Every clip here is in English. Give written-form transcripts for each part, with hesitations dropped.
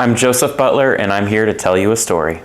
I'm Joseph Butler, and I'm here to tell you a story.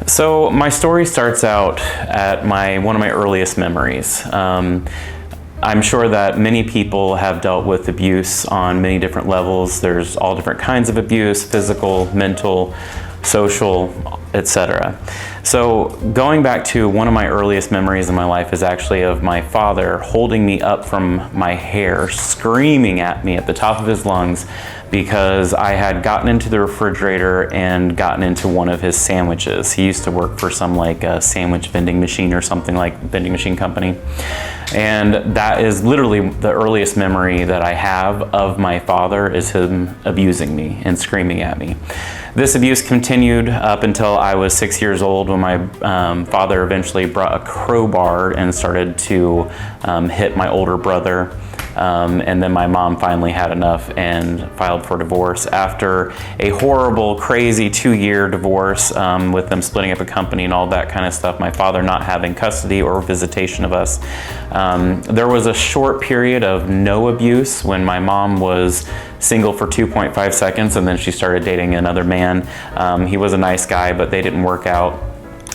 So my story starts out at one of my earliest memories. I'm sure that many people have dealt with abuse on many different levels. There's all different kinds of abuse: physical, mental, social, etc. So going back to one of my earliest memories in my life is actually of my father holding me up from my hair, screaming at me at the top of his lungs because I had gotten into the refrigerator and gotten into one of his sandwiches. He used to work for some sandwich vending machine or something, like vending machine company. And that is literally the earliest memory that I have of my father, is him abusing me and screaming at me. This abuse continued up until I was 6 years old, when my father eventually brought a crowbar and started to hit my older brother. And then my mom finally had enough and filed for divorce. After a horrible, crazy 2-year divorce, with them splitting up a company and all that kind of stuff, my father not having custody or visitation of us, there was a short period of no abuse when my mom was single for 2.5 seconds, and then she started dating another man. He was a nice guy, but they didn't work out.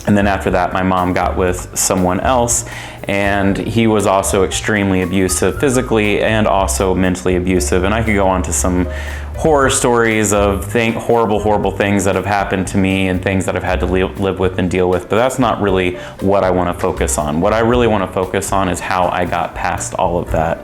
And then after that, my mom got with someone else, and he was also extremely abusive, physically and also mentally abusive. And I could go on to some horror stories of horrible things that have happened to me and things that I've had to live with and deal with, but that's not really what I want to focus on. What I really want to focus on is how I got past all of that.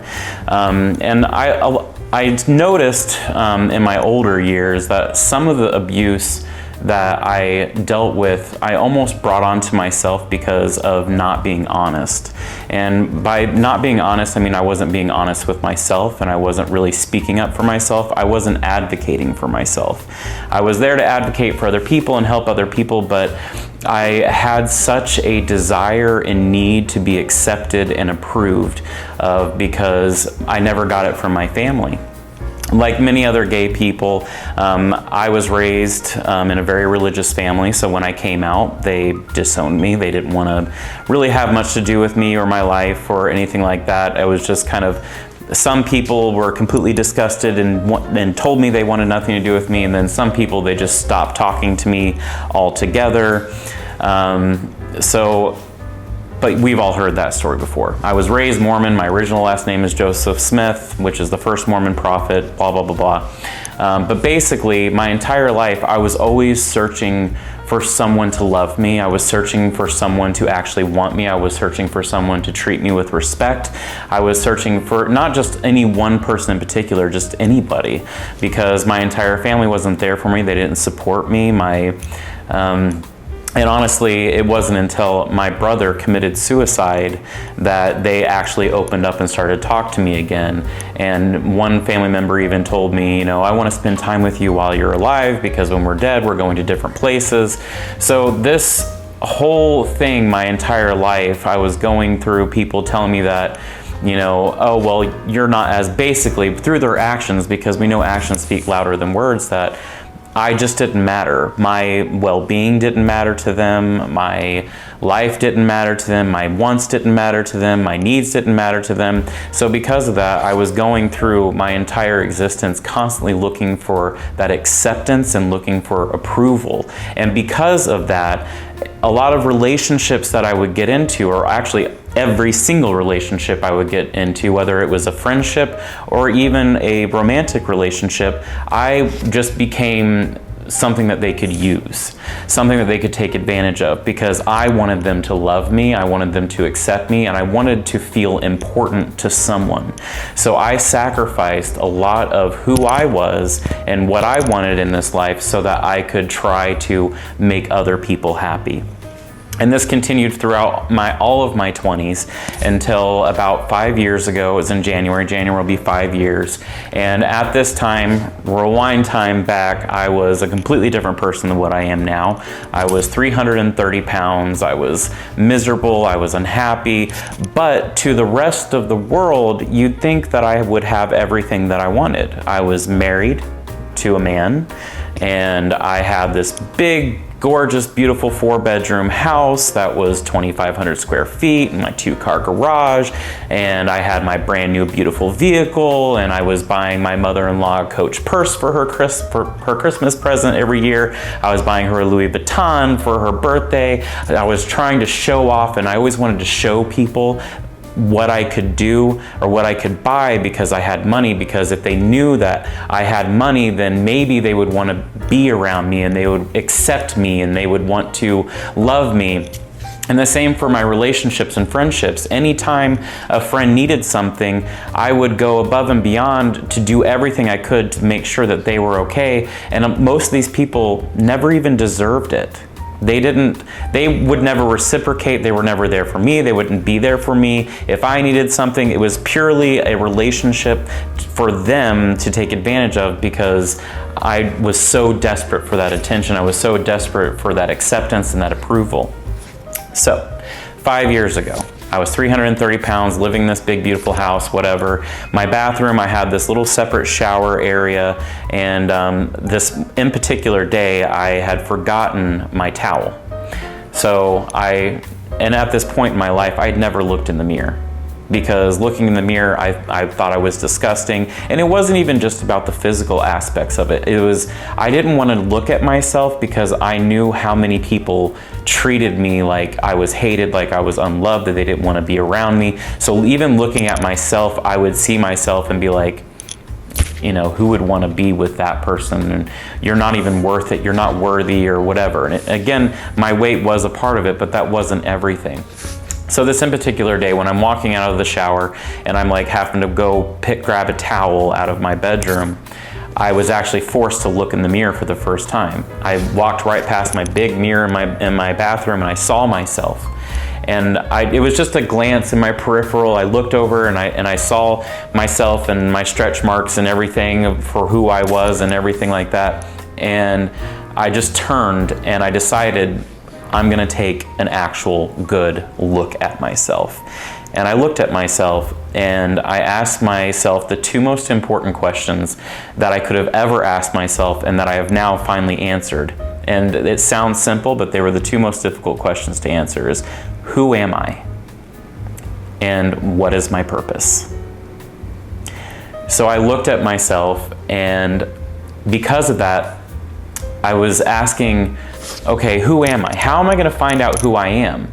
And I noticed in my older years that some of the abuse that I dealt with, I almost brought onto myself because of not being honest. And by not being honest, I mean I wasn't being honest with myself, and I wasn't really speaking up for myself. I wasn't advocating for myself. I was there to advocate for other people and help other people, but I had such a desire and need to be accepted and approved of, because I never got it from my family. Like many other gay people, I was raised in a very religious family, so when I came out, they disowned me. They didn't want to really have much to do with me or my life or anything like that. I was just kind of, some people were completely disgusted and told me they wanted nothing to do with me, and then some people, they just stopped talking to me altogether. But we've all heard that story before. I was raised Mormon. My original last name is Joseph Smith, which is the first Mormon prophet, blah, blah, blah, blah. But basically, my entire life, I was always searching for someone to love me. I was searching for someone to actually want me. I was searching for someone to treat me with respect. I was searching for not just any one person in particular, just anybody, because my entire family wasn't there for me. They didn't support me. And honestly, it wasn't until my brother committed suicide that they actually opened up and started to talk to me again. And one family member even told me, I want to spend time with you while you're alive, because when we're dead, we're going to different places. So this whole thing, my entire life, I was going through people telling me that, oh, well, you're not as, basically through their actions, because we know actions speak louder than words, that I just didn't matter. My well-being didn't matter to them. My life didn't matter to them. My wants didn't matter to them. My needs didn't matter to them. So because of that, I was going through my entire existence constantly looking for that acceptance and looking for approval. And because of that, a lot of relationships that I would get into, or actually every single relationship I would get into, whether it was a friendship or even a romantic relationship, I just became something that they could use, something that they could take advantage of, because I wanted them to love me, I wanted them to accept me, and I wanted to feel important to someone. So I sacrificed a lot of who I was and what I wanted in this life so that I could try to make other people happy. And this continued throughout all of my 20s until about 5 years ago. It was in January. January will be 5 years. And at this time, rewind time back, I was a completely different person than what I am now. I was 330 pounds. I was miserable. I was unhappy. But to the rest of the world, you'd think that I would have everything that I wanted. I was married to a man, and I had this big gorgeous, beautiful 4-bedroom house that was 2,500 square feet, and my 2-car garage, and I had my brand new beautiful vehicle, and I was buying my mother-in-law a Coach purse for her Christmas present every year. I was buying her a Louis Vuitton for her birthday. I was trying to show off, and I always wanted to show people what I could do or what I could buy because I had money, because if they knew that I had money, then maybe they would want to be around me and they would accept me and they would want to love me. And the same for my relationships and friendships. Anytime a friend needed something, I would go above and beyond to do everything I could to make sure that they were okay. And most of these people never even deserved it. They would never reciprocate. They were never there for me. They wouldn't be there for me. If I needed something, it was purely a relationship for them to take advantage of, because I was so desperate for that attention. I was so desperate for that acceptance and that approval. So 5 years ago, I was 330 pounds, living in this big, beautiful house, whatever. My bathroom, I had this little separate shower area, and this in particular day, I had forgotten my towel. And at this point in my life, I'd never looked in the mirror, because looking in the mirror, I thought I was disgusting. And it wasn't even just about the physical aspects of it. I didn't want to look at myself because I knew how many people treated me like I was hated, like I was unloved, that they didn't want to be around me. So even looking at myself, I would see myself and be like, you know, who would want to be with that person? And you're not even worth it. You're not worthy, or whatever. And again, my weight was a part of it, but that wasn't everything. So this in particular day, when I'm walking out of the shower and I'm like having to go grab a towel out of my bedroom, I was actually forced to look in the mirror for the first time. I walked right past my big mirror in my bathroom and I saw myself. And it was just a glance in my peripheral. I looked over and I saw myself and my stretch marks and everything for who I was and everything like that. And I just turned and I decided I'm gonna take an actual good look at myself. And I looked at myself and I asked myself the 2 most important questions that I could have ever asked myself and that I have now finally answered. And it sounds simple, but they were the 2 most difficult questions to answer: is who am I? And what is my purpose? So I looked at myself, and because of that, I was asking, okay, who am I? How am I going to find out who I am?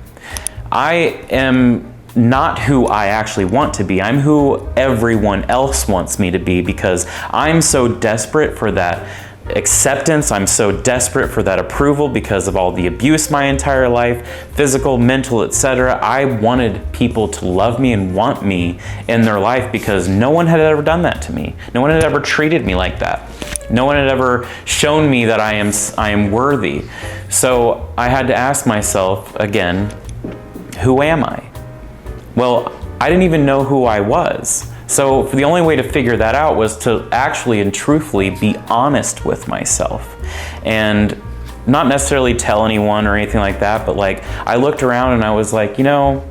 I am not who I actually want to be. I'm who everyone else wants me to be, because I'm so desperate for that acceptance. I'm so desperate for that approval because of all the abuse my entire life, physical, mental, etc. I wanted people to love me and want me in their life, because no one had ever done that to me. No one had ever treated me like that. No one had ever shown me that I am worthy. So I had to ask myself again, who am I? Well, I didn't even know who I was. So the only way to figure that out was to actually and truthfully be honest with myself, and not necessarily tell anyone or anything like that, but like I looked around and I was like, you know,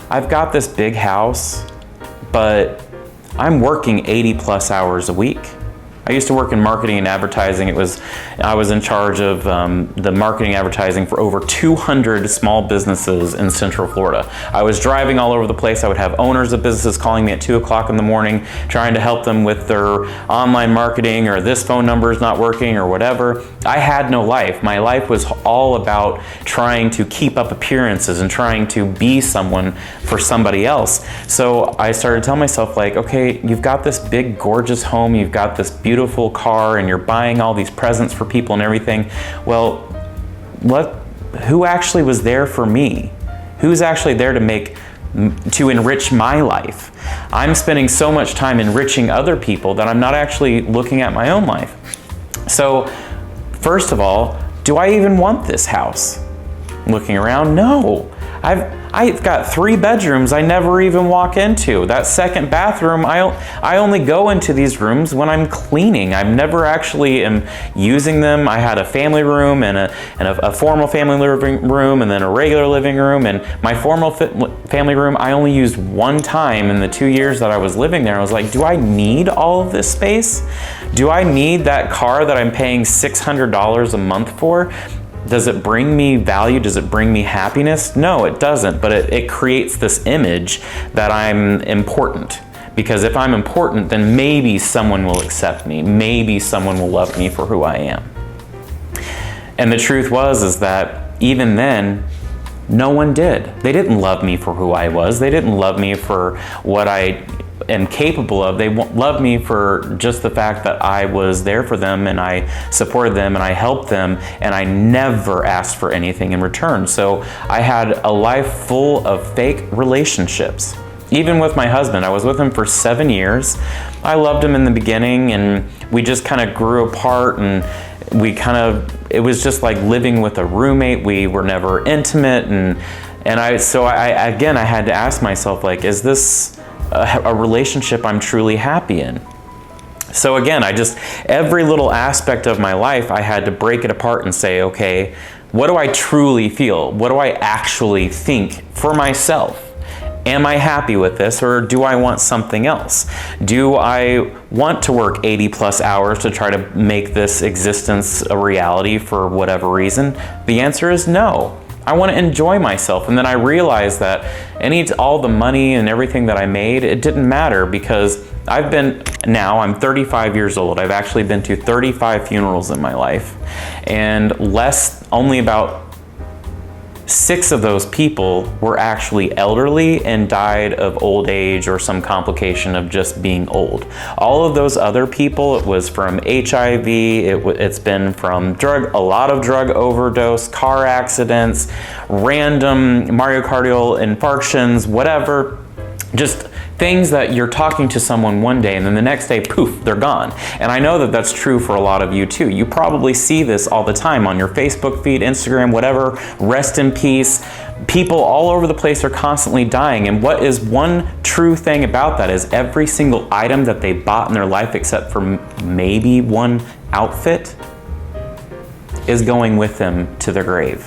I've got this big house, but I'm working 80+ hours a week. I used to work in marketing and advertising. I was in charge of the marketing advertising for over 200 small businesses in Central Florida. I was driving all over the place. I would have owners of businesses calling me at 2 o'clock in the morning, trying to help them with their online marketing, or this phone number is not working, or whatever. I had no life. My life was all about trying to keep up appearances and trying to be someone for somebody else. So I started telling myself, like, okay, you've got this big, gorgeous home, you've got this beautiful car, and you're buying all these presents for people and everything. Well, who actually was there for me? Who's actually there to enrich my life? I'm spending so much time enriching other people that I'm not actually looking at my own life. So first of all, do I even want this house? Looking around, no. I've got 3 bedrooms I never even walk into. That second bathroom, I only go into these rooms when I'm cleaning. I never actually am using them. I had a family room and a formal family living room, and then a regular living room. And my formal family room, I only used 1 time in the 2 years that I was living there. I was like, do I need all of this space? Do I need that car that I'm paying $600 a month for? Does it bring me value? Does it bring me happiness? No, it doesn't, but it creates this image that I'm important. Because if I'm important, then maybe someone will accept me. Maybe someone will love me for who I am. And the truth is that even then, no one did. They didn't love me for who I was. They didn't love me for what I am capable of. They loved me for just the fact that I was there for them and I supported them and I helped them, and I never asked for anything in return. So I had a life full of fake relationships. Even with my husband, I was with him for 7 years. I loved him in the beginning, and we just kind of grew apart, and it was just like living with a roommate. We were never intimate, and I had to ask myself, like, is this a relationship I'm truly happy in? So again, every little aspect of my life, I had to break it apart and say, okay, what do I truly feel? What do I actually think for myself? Am I happy with this, or do I want something else? Do I want to work 80 plus hours to try to make this existence a reality for whatever reason? The answer is no. I want to enjoy myself. And then I realized that all the money and everything that I made, it didn't matter, because I'm 35 years old. I've actually been to 35 funerals in my life, and only about 6 of those people were actually elderly and died of old age or some complication of just being old. All of those other people, it was from HIV, it's been from a lot of drug overdose, car accidents, random myocardial infarctions, whatever. Just things that you're talking to someone one day and then the next day, poof, they're gone. And I know that that's true for a lot of you too. You probably see this all the time on your Facebook feed, Instagram, whatever. Rest in peace. People all over the place are constantly dying. And what is one true thing about that is every single item that they bought in their life, except for maybe one outfit, is going with them to their grave.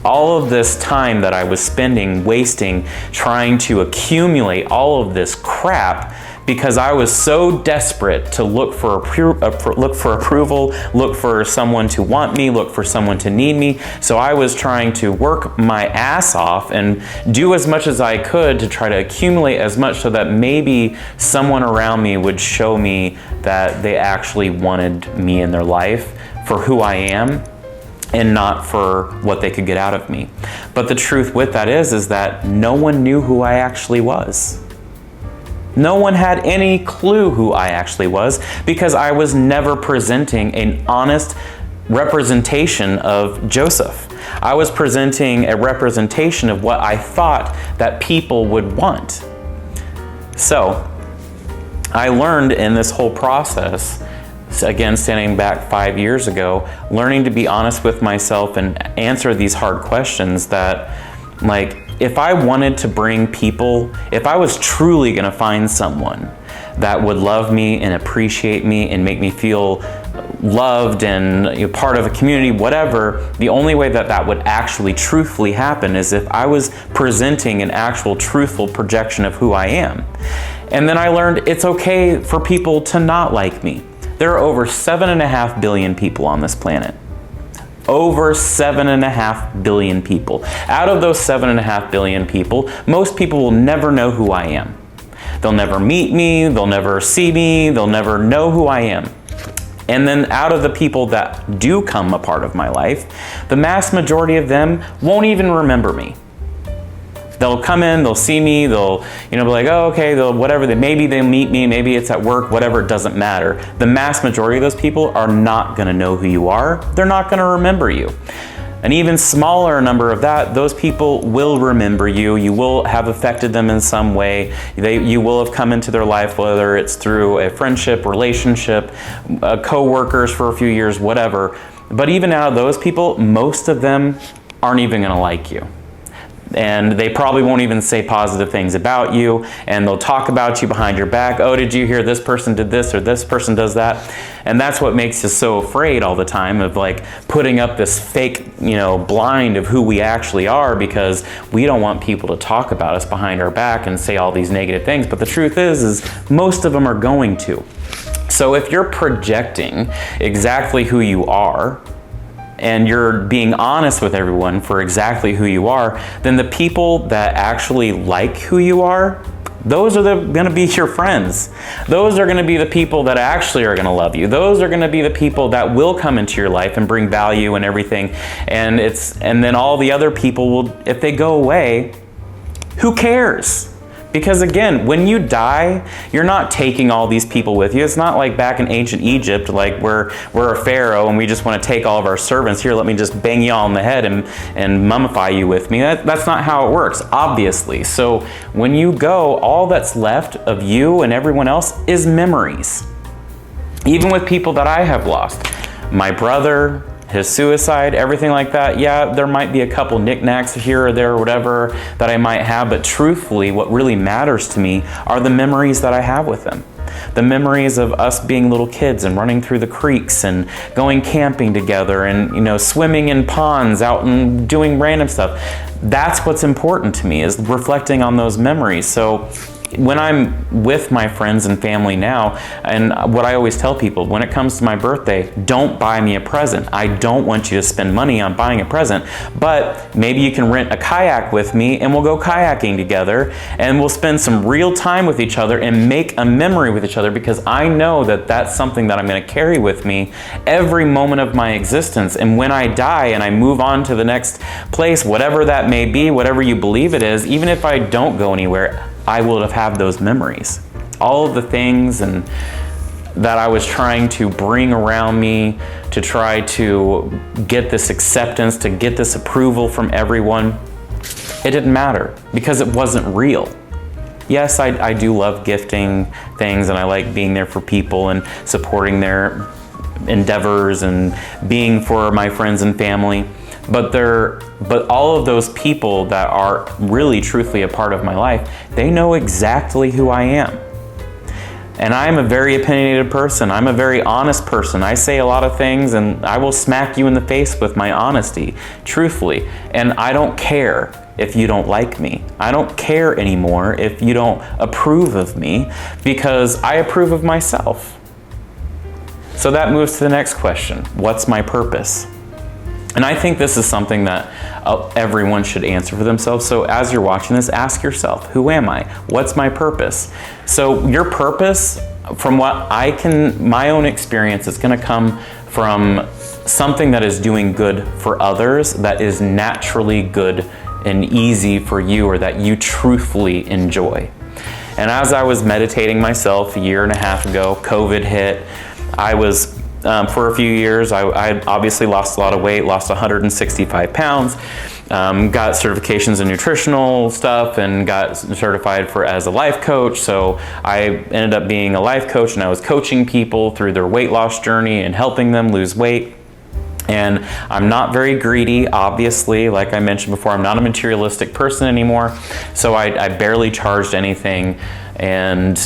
All of this time that I was wasting trying to accumulate all of this crap, because I was so desperate to look for approval, look for someone to want me, look for someone to need me. So I was trying to work my ass off and do as much as I could to try to accumulate as much so that maybe someone around me would show me that they actually wanted me in their life for who I am, and not for what they could get out of me. But the truth with that is that no one knew who I actually was. No one had any clue who I actually was, because I was never presenting an honest representation of Joseph. I was presenting a representation of what I thought that people would want. So I learned in this whole process, again, standing back 5 years ago, learning to be honest with myself and answer these hard questions, that, like, if I wanted to bring people, if I was truly going to find someone that would love me and appreciate me and make me feel loved and part of a community, whatever, the only way that would actually truthfully happen is if I was presenting an actual truthful projection of who I am. And then I learned it's okay for people to not like me. There are over 7.5 billion people on this planet. Over 7.5 billion people. Out of those 7.5 billion people, most people will never know who I am. They'll never meet me, they'll never see me, they'll never know who I am. And then out of the people that do come a part of my life, the mass majority of them won't even remember me. They'll come in, they'll see me, they'll be like, oh, okay, whatever. Maybe they'll meet me, maybe it's at work, whatever, it doesn't matter. The mass majority of those people are not going to know who you are. They're not going to remember you. An even smaller number of those people will remember you. You will have affected them in some way. You will have come into their life, whether it's through a friendship, relationship, co-workers for a few years, whatever. But even out of those people, most of them aren't even going to like you. And they probably won't even say positive things about you, and they'll talk about you behind your back. Oh, did you hear this person did this or this person does that? And that's what makes us so afraid all the time of, like, putting up this fake, blind of who we actually are, because we don't want people to talk about us behind our back and say all these negative things. But the truth is most of them are going to. So if you're projecting exactly who you are, and you're being honest with everyone for exactly who you are, then the people that actually like who you are, those are going to be your friends. Those are going to be the people that actually are going to love you. Those are going to be the people that will come into your life and bring value and everything. And then all the other people will, if they go away, who cares? Because again, when you die, you're not taking all these people with you. It's not like back in ancient Egypt, like we're a pharaoh and we just want to take all of our servants. Here, let me just bang you all on the head and mummify you with me. That's not how it works, obviously. So when you go, all that's left of you and everyone else is memories. Even with people that I have lost. My brother, his suicide, everything like that. Yeah, there might be a couple knickknacks here or there or whatever that I might have, but truthfully, what really matters to me are the memories that I have with them. The memories of us being little kids and running through the creeks and going camping together and, swimming in ponds out and doing random stuff. That's what's important to me, is reflecting on those memories. So when I'm with my friends and family now, and what I always tell people, when it comes to my birthday, don't buy me a present. I don't want you to spend money on buying a present, but maybe you can rent a kayak with me and we'll go kayaking together and we'll spend some real time with each other and make a memory with each other, because I know that that's something that I'm going to carry with me every moment of my existence. And when I die and I move on to the next place, whatever that may be, whatever you believe it is, even if I don't go anywhere, I will have had those memories. All of the things and that I was trying to bring around me to try to get this acceptance, to get this approval from everyone, it didn't matter because it wasn't real. Yes, I do love gifting things and I like being there for people and supporting their endeavors and being for my friends and family. But all of those people that are really truthfully a part of my life, they know exactly who I am. And I'm a very opinionated person. I'm a very honest person. I say a lot of things and I will smack you in the face with my honesty, truthfully. And I don't care if you don't like me. I don't care anymore if you don't approve of me, because I approve of myself. So that moves to the next question. What's my purpose? And I think this is something that everyone should answer for themselves. So as you're watching this, ask yourself, who am I? What's my purpose? So your purpose, from what my own experience, is going to come from something that is doing good for others, that is naturally good and easy for you, or that you truthfully enjoy. And as I was meditating myself a year and a half ago, COVID hit. I was for a few years, I obviously lost a lot of weight, lost 165 pounds, got certifications in nutritional stuff and got certified as a life coach. So I ended up being a life coach, and I was coaching people through their weight loss journey and helping them lose weight. And I'm not very greedy, obviously. Like I mentioned before, I'm not a materialistic person anymore. So I barely charged anything, and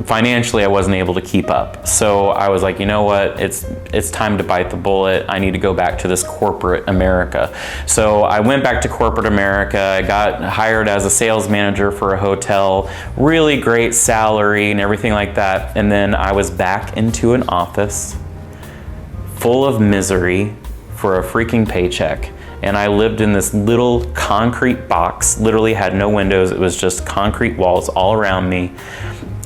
financially, I wasn't able to keep up. So I was like, you know what? It's time to bite the bullet. I need to go back to this corporate America. So I went back to corporate America. I got hired as a sales manager for a hotel, really great salary and everything like that. And then I was back into an office full of misery for a freaking paycheck. And I lived in this little concrete box, literally had no windows. It was just concrete walls all around me,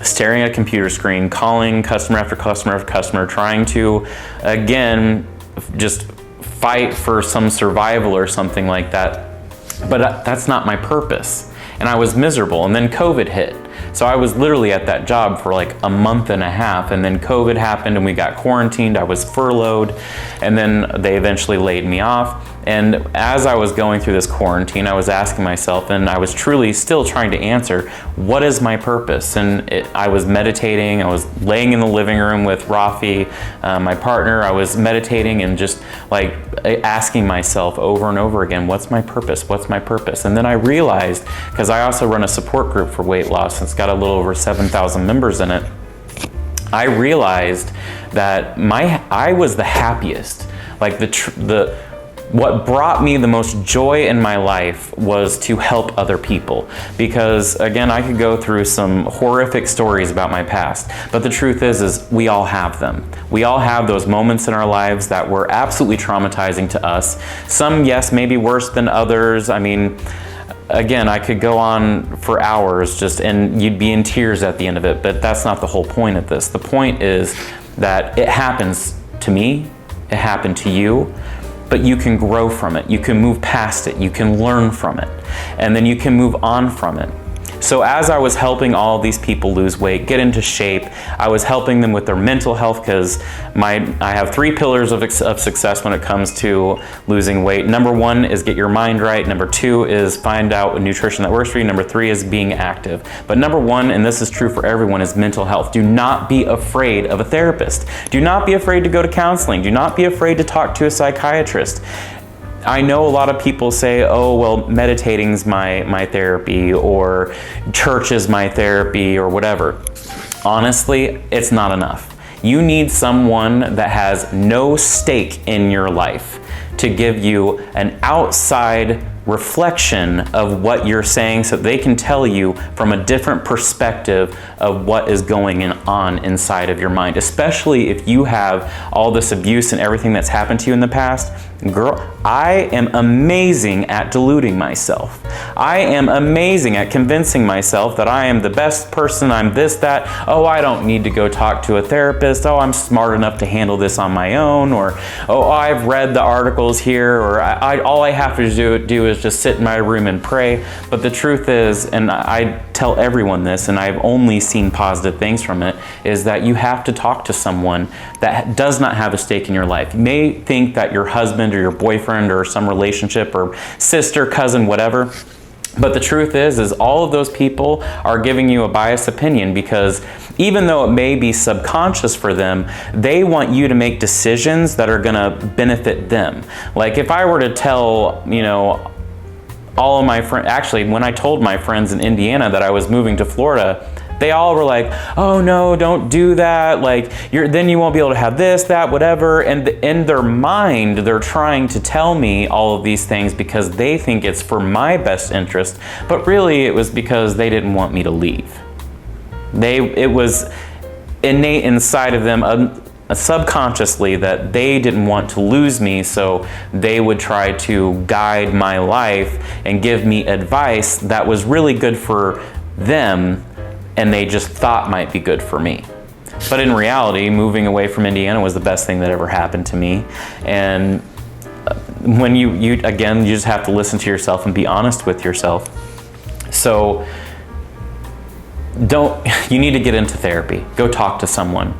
staring at a computer screen, calling customer after customer after customer, trying to, again, just fight for some survival or something like that. But that's not my purpose. And I was miserable. And then COVID hit. So I was literally at that job for like a month and a half, and then COVID happened and we got quarantined. I was furloughed, and then they eventually laid me off. And as I was going through this quarantine, I was asking myself, and I was truly still trying to answer, what is my purpose? And I was meditating. I was laying in the living room with Rafi, my partner. I was meditating and just like asking myself over and over again, what's my purpose? What's my purpose? And then I realized, because I also run a support group for weight loss, it's got a little over 7,000 members in it. I realized that I was the happiest. Like what brought me the most joy in my life was to help other people. Because again, I could go through some horrific stories about my past, but the truth is we all have them. We all have those moments in our lives that were absolutely traumatizing to us. Some, yes, maybe worse than others. I mean, again, I could go on for hours and you'd be in tears at the end of it, but that's not the whole point of this. The point is that it happens to me, it happened to you, but you can grow from it. You can move past it. You can learn from it. And then you can move on from it. So as I was helping all of these people lose weight, get into shape, I was helping them with their mental health, because I have 3 pillars of success when it comes to losing weight. Number 1 is get your mind right. Number 2 is find out a nutrition that works for you. Number 3 is being active. But number 1, and this is true for everyone, is mental health. Do not be afraid of a therapist. Do not be afraid to go to counseling. Do not be afraid to talk to a psychiatrist. I know a lot of people say, oh, well, meditating's my therapy, or church is my therapy, or whatever. Honestly, it's not enough. You need someone that has no stake in your life to give you an outside reflection of what you're saying, so they can tell you from a different perspective of what is going on inside of your mind, especially if you have all this abuse and everything that's happened to you in the past. Girl, I am amazing at deluding myself. I am amazing at convincing myself that I am the best person, I'm this, that. Oh, I don't need to go talk to a therapist. Oh, I'm smart enough to handle this on my own. Or, oh, I've read the articles here. Or all I have to do is just sit in my room and pray. But the truth is, and I tell everyone this, and I've only seen positive things from it, is that you have to talk to someone that does not have a stake in your life. You may think that your husband or your boyfriend or some relationship or sister, cousin, whatever, but the truth is all of those people are giving you a biased opinion, because even though it may be subconscious for them, they want you to make decisions that are going to benefit them. Like if I were to tell, all of my friends, actually when I told my friends in Indiana that I was moving to Florida, they all were like, oh no, don't do that. Like, then you won't be able to have this, that, whatever. And in their mind, they're trying to tell me all of these things because they think it's for my best interest. But really, it was because they didn't want me to leave. It was innate inside of them, subconsciously, that they didn't want to lose me, so they would try to guide my life and give me advice that was really good for them, and they just thought might be good for me. But in reality, moving away from Indiana was the best thing that ever happened to me. And when you just have to listen to yourself and be honest with yourself. So you need to get into therapy. Go talk to someone.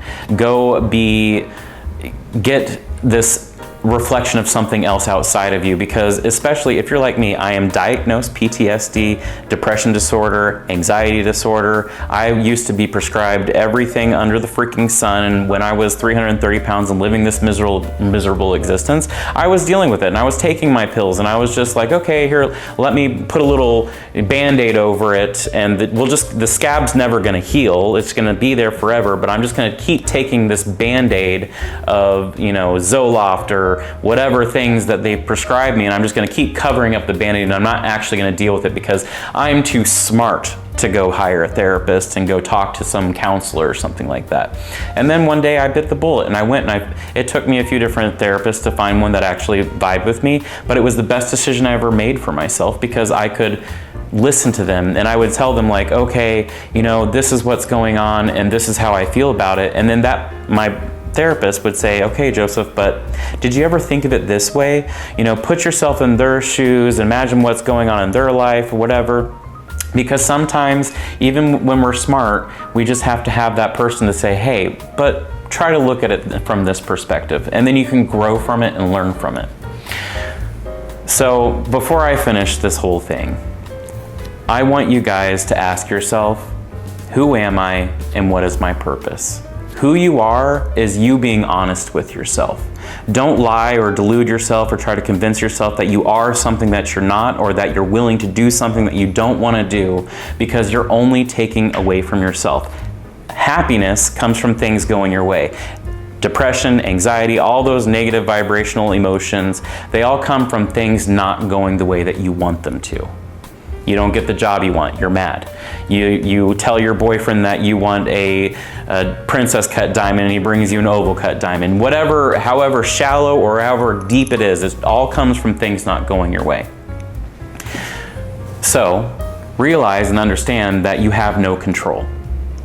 Get this reflection of something else outside of you, because especially if you're like me, I am diagnosed PTSD, depression disorder, anxiety disorder. I used to be prescribed everything under the freaking sun, and when I was 330 pounds and living this miserable existence, I was dealing with it, and I was taking my pills, and I was just like, okay, here, let me put a little Band-Aid over it, and the scab's never gonna heal. It's gonna be there forever, but I'm just gonna keep taking this Band-Aid of, Zoloft or whatever things that they prescribe me, and I'm just going to keep covering up the Band-Aid, and I'm not actually going to deal with it because I'm too smart to go hire a therapist and go talk to some counselor or something like that. And then one day I bit the bullet, and I went and it took me a few different therapists to find one that actually vibed with me, but it was the best decision I ever made for myself, because I could listen to them, and I would tell them like, okay, this is what's going on and this is how I feel about it. And then my therapist would say, okay, Joseph, but did you ever think of it this way? Put yourself in their shoes, imagine what's going on in their life or whatever. Because sometimes, even when we're smart, we just have to have that person to say, hey, but try to look at it from this perspective. And then you can grow from it and learn from it. So before I finish this whole thing, I want you guys to ask yourself, who am I and what is my purpose? Who you are is you being honest with yourself. Don't lie or delude yourself or try to convince yourself that you are something that you're not, or that you're willing to do something that you don't want to do, because you're only taking away from yourself. Happiness comes from things going your way. depression, anxiety, all those negative vibrational emotions, they all come from things not going the way that you want them to. You don't get the job you want, you're mad. You tell your boyfriend that you want a princess cut diamond and he brings you an oval cut diamond. Whatever, however shallow or however deep it is, it all comes from things not going your way. So realize and understand that you have no control.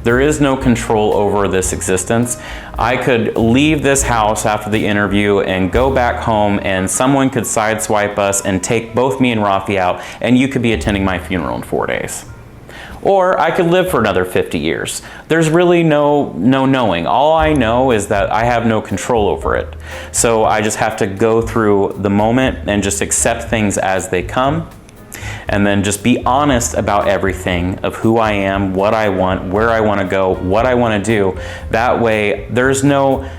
There is no control over this existence. I could leave this house after the interview and go back home and someone could sideswipe us and take both me and Rafi out and you could be attending my funeral in 4 days. Or I could live for another 50 years. There's really no knowing. All I know is that I have no control over it. So I just have to go through the moment and just accept things as they come. And then just be honest about everything of who I am, what I want, where I want to go, what I want to do. That way, there's no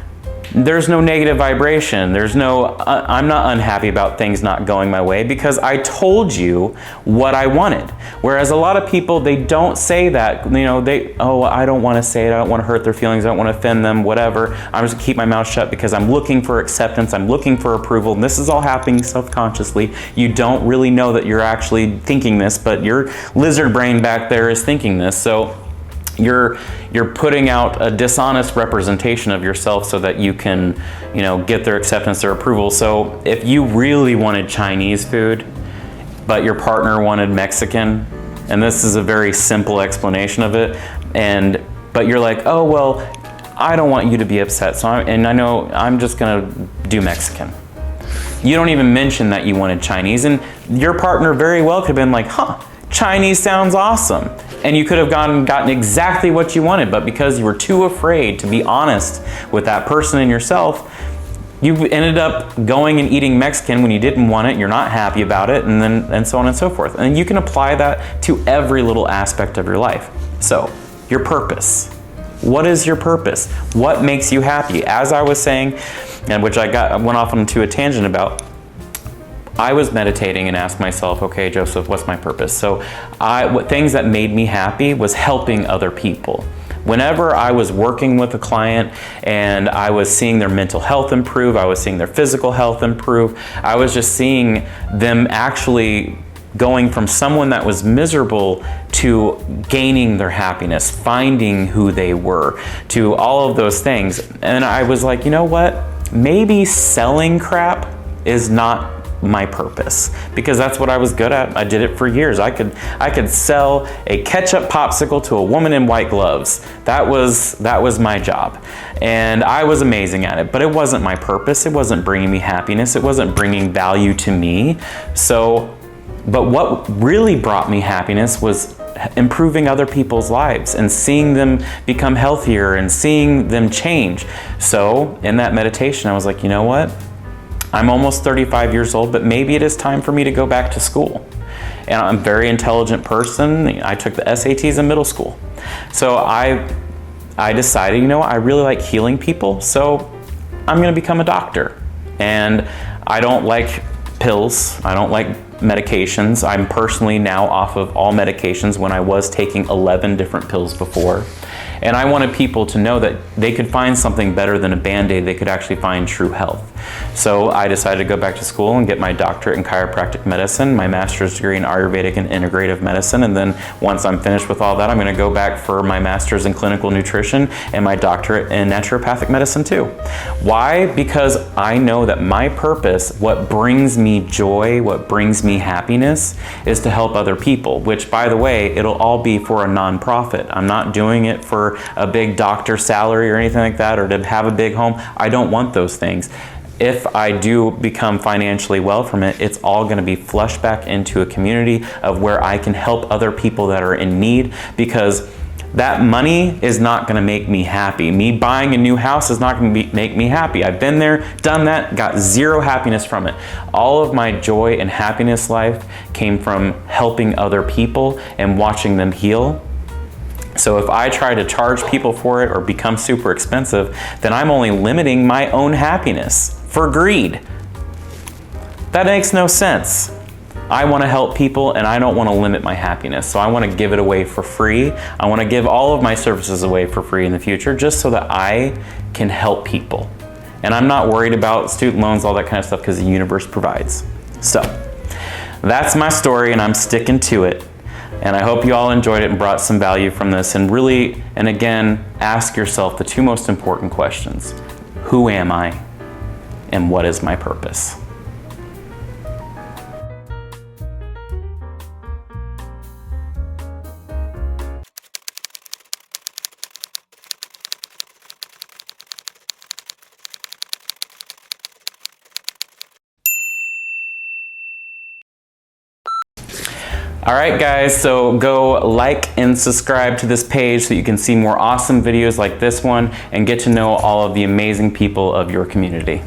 negative vibration. I'm not unhappy about things not going my way because I told you what I wanted. Whereas a lot of people, they don't say that. I don't want to say it. I don't want to hurt their feelings. I don't want to offend them, whatever. I'm just going to keep my mouth shut because I'm looking for acceptance. I'm looking for approval. And this is all happening self-consciously. You don't really know that you're actually thinking this, but your lizard brain back there is thinking this. So you're putting out a dishonest representation of yourself so that you can, get their acceptance or approval. So if you really wanted Chinese food, but your partner wanted Mexican, and this is a very simple explanation of it, but you're like, oh, well, I don't want you to be upset, so I know I'm just gonna do Mexican. You don't even mention that you wanted Chinese, and your partner very well could have been like, huh, Chinese sounds awesome. And you could have gotten exactly what you wanted, but because you were too afraid to be honest with that person and yourself, you ended up going and eating Mexican when you didn't want it, you're not happy about it, and so on and so forth. And you can apply that to every little aspect of your life. So, your purpose. What is your purpose? What makes you happy? As I was saying, and which I went off onto a tangent about, I was meditating and asked myself, okay, Joseph, what's my purpose? So what things that made me happy was helping other people. Whenever I was working with a client and I was seeing their mental health improve, I was seeing their physical health improve, I was just seeing them actually going from someone that was miserable to gaining their happiness, finding who they were, to all of those things. And I was like, you know what? Maybe selling crap is not my purpose, because that's what I was good at. I did it for years. I could sell a ketchup popsicle to a woman in white gloves. That was my job, and I was amazing at it, but it wasn't my purpose. It wasn't bringing me happiness. It wasn't bringing value to me. But what really brought me happiness was improving other people's lives and seeing them become healthier and seeing them change. So in that meditation, I was like, you know what? I'm almost 35 years old, but maybe it is time for me to go back to school. And I'm a very intelligent person. I took the SATs in middle school. So I decided, you know what, I really like healing people, so I'm gonna become a doctor. And I don't like pills, I don't like medications. I'm personally now off of all medications when I was taking 11 different pills before. And I wanted people to know that they could find something better than a Band-Aid. They could actually find true health. So I decided to go back to school and get my doctorate in chiropractic medicine, my master's degree in Ayurvedic and integrative medicine, and then once I'm finished with all that, I'm going to go back for my master's in clinical nutrition and my doctorate in naturopathic medicine too. Why? Because I know that my purpose, what brings me joy, what brings me happiness, is to help other people, which, by the way, it'll all be for a nonprofit. I'm not doing it for a big doctor salary or anything like that, or to have a big home. I don't want those things. If I do become financially well from it, it's all going to be flushed back into a community of where I can help other people that are in need, because that money is not going to make me happy. Me buying a new house is not going to make me happy. I've been there, done that, got zero happiness from it. All of my joy and happiness life came from helping other people and watching them heal. So if I try to charge people for it or become super expensive, then I'm only limiting my own happiness for greed. That makes no sense. I want to help people and I don't want to limit my happiness. So I want to give it away for free. I want to give all of my services away for free in the future, just so that I can help people. And I'm not worried about student loans, all that kind of stuff, because the universe provides. So that's my story, and I'm sticking to it. And I hope you all enjoyed it and brought some value from this. And really, and again, ask yourself the two most important questions. Who am I? And what is my purpose? All right, guys, so go like and subscribe to this page so you can see more awesome videos like this one and get to know all of the amazing people of your community.